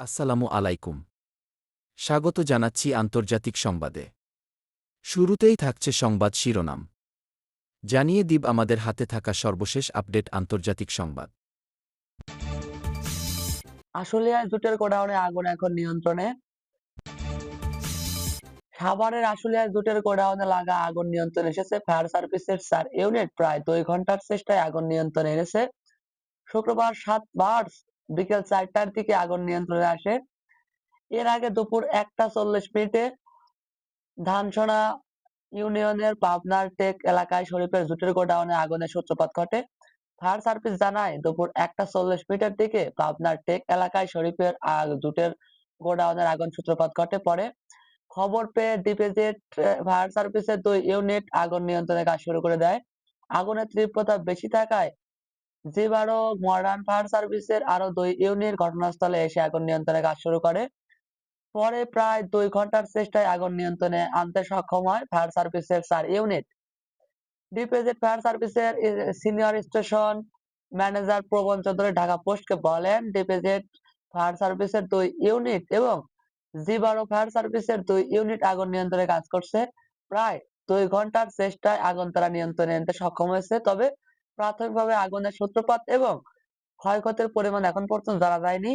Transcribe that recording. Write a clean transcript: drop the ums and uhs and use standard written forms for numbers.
আসসালামু আলাইকুম। স্বাগত জানাচ্ছি আন্তর্জাতিক সংবাদে। শুরুতেই থাকছে সংবাদ শিরোনাম। জানিয়ে দিব আমাদের হাতে থাকা সর্বশেষ আপডেট আন্তর্জাতিক সংবাদ। আশুলিয়ায় জুটের গোডাউনে আগুন এখন নিয়ন্ত্রণে। সাভারের আশুলিয়ায় জুটের গোডাউনে লাগা আগুন নিয়ন্ত্রণে এসেছে। ফায়ার সার্ভিসের ৪ ইউনিট প্রায় ২ ঘন্টার চেষ্টায় আগুন নিয়ন্ত্রণে এনেছে। শুক্রবার ৭ মার্চ বিকেল ৪টার দিকে আগুন নিয়ন্ত্রণে আসে। এর আগে দুপুর ১টা ৪০ মিনিটে ধানসোনা ইউনিয়নের পাবনার টেক এলাকায় শরীফের জুটের গোডাউনে আগুনের সূত্রপাত ঘটে। ফায়ার সার্ভিস জানায় দুপুর ১টা ৪০ মিনিটের দিকে পাবনার টেক এলাকায় শরীফের জুটের গোডাউনের আগুন সূত্রপাত ঘটে। পরে খবর পেয়ে ডিপিজেড ফায়ার সার্ভিসের ২ ইউনিট আগুন নিয়ন্ত্রণের কাজ শুরু করে দেয়। আগুনের তীব্রতা বেশি থাকায় জি12 মডার্ন ফায়ার সার্ভিসের আরো ২ ইউনিট ঘটনাস্থলে এসে আগুন নিয়ন্ত্রণের কাজ শুরু করে। পরে প্রায় ২ ঘন্টার চেষ্টায় আগুন নিয়ন্ত্রণে আনতে সক্ষম হয় ফায়ার সার্ভিসের ৪ ইউনিট। ডিপিজেড ফায়ার সার্ভিসের সিনিয়র স্টেশন ম্যানেজার প্রবণ চৌধুরী ঢাকা পোস্টকে বলেন, ডিপিজেড ফায়ার সার্ভিসের ২ ইউনিট এবং জি12 ফায়ার সার্ভিসের ২ ইউনিট আগুন নিয়ন্ত্রণে কাজ করছে। প্রায় ২ ঘন্টার চেষ্টায় আগুন তারা নিয়ন্ত্রণে আনতে সক্ষম হয়েছে। তবে প্রাথমিকভাবে আগুনের সূত্রপাত এবং ক্ষয়ক্ষতির পরিমাণ এখন পর্যন্ত জানা যায়নি।